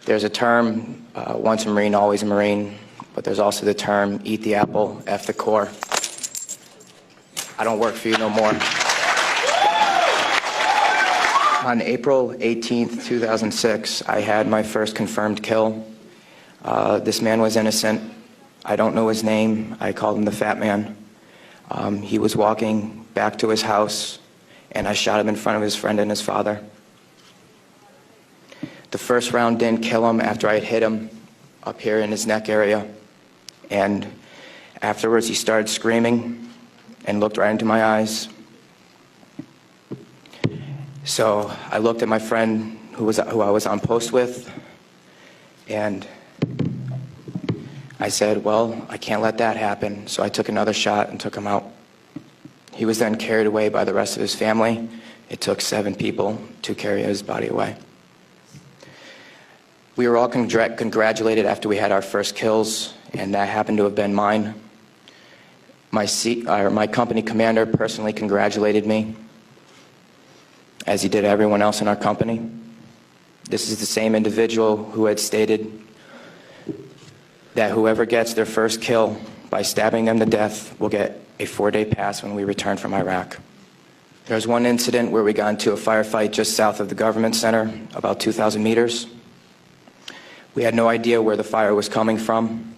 There's a term, once a Marine, always a Marine, but there's also the term, eat the apple, F the core. I don't work for you no more. On April 18th, 2006, I had my first confirmed kill. This man was innocent. I don't know his name. I called him the Fat Man. He was walking back to his house, and I shot him in front of his friend and his father. The first round didn't kill him after I had hit him up here in his neck area. And afterwards, he started screaming and looked right into my eyes. So I looked at my friend who I was on post with, and I said, well, I can't let that happen. So I took another shot and took him out. He was then carried away by the rest of his family. It took 7 people to carry his body away. We were all congratulated after we had our first kills, and that happened to have been mine. My company commander personally congratulated me, as he did everyone else in our company. This is the same individual who had stated that whoever gets their first kill by stabbing them to death will get a 4-day pass when we return from Iraq. There was one incident where we got into a firefight just south of the government center, about 2,000 meters. We had no idea where the fire was coming from,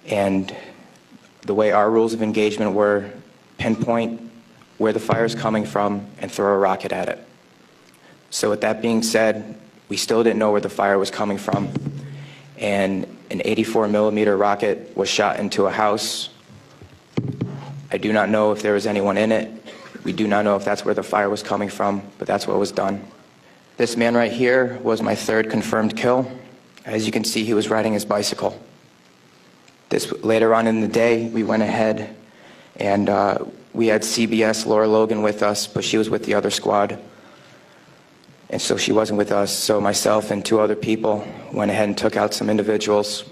and the way our rules of engagement were, pinpoint where the fire is coming from and throw a rocket at it. So with that being said, we still didn't know where the fire was coming from, and an 84-millimeter rocket was shot into a house. I do not know if there was anyone in it. We do not know if that's where the fire was coming from, but that's what was done. This man right here was my 3rd confirmed kill. As you can see, he was riding his bicycle. Later on in the day, we went ahead and we had CBS Laura Logan with us, but she was with the other squad. And so she wasn't with us. So myself and 2 other people went ahead and took out some individuals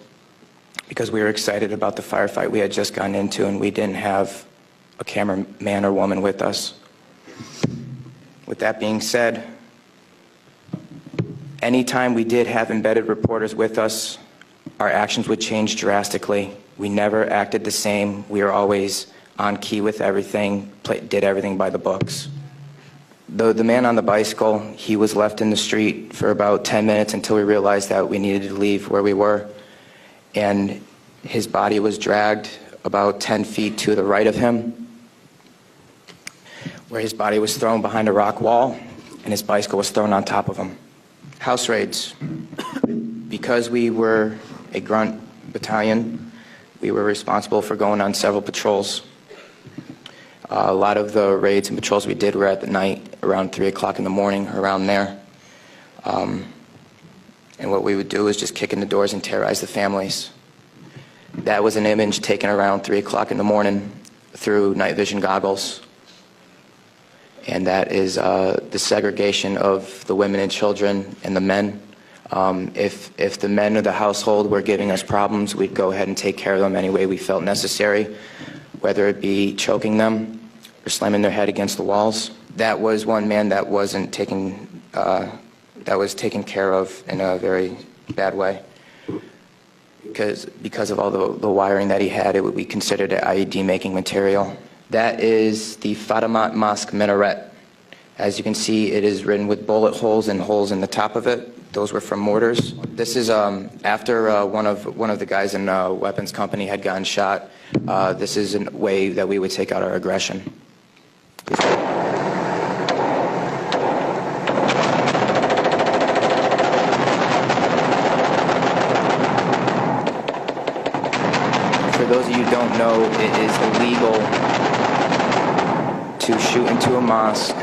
because we were excited about the firefight we had just gotten into, and we didn't have a cameraman or woman with us. With that being said, anytime we did have embedded reporters with us, our actions would change drastically. We never acted the same. We were always on key with everything, did everything by the books. The man on the bicycle, he was left in the street for about 10 minutes until we realized that we needed to leave where we were. And his body was dragged about 10 feet to the right of him, where his body was thrown behind a rock wall and his bicycle was thrown on top of him. House raids. Because we were a grunt battalion, we were responsible for going on several patrols. A lot of the raids and patrols we did were at the night, around 3 o'clock in the morning, around there. And what we would do is just kick in the doors and terrorize the families. That was an image taken around 3 o'clock in the morning through night vision goggles. And that is the segregation of the women and children and the men. If the men of the household were giving us problems, we'd go ahead and take care of them any way we felt necessary, whether it be choking them or slamming their head against the walls. That was one man that wasn't taken, that was taken care of in a very bad way. Because of all the wiring that he had, it would be considered an IED making material. That is the Fatimat Mosque minaret. As you can see, it is written with bullet holes and holes in the top of it. Those were from mortars. This is after one of the guys in the weapons company had gotten shot. This is a way that we would take out our aggression. For those of you who don't know, it is illegal to shoot into a mosque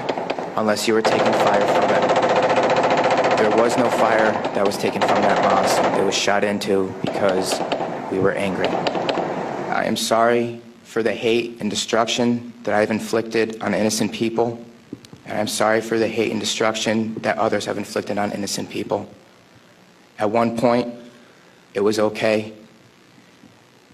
unless you were taking fire from it. There was no fire that was taken from that mosque. It was shot into because we were angry. I am sorry for the hate and destruction that I've inflicted on innocent people, and I'm sorry for the hate and destruction that others have inflicted on innocent people. At one point, it was okay,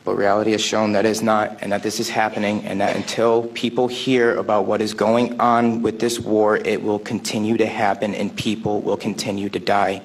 but reality has shown that it's not, and that this is happening, and that until people hear about what is going on with this war, it will continue to happen and people will continue to die.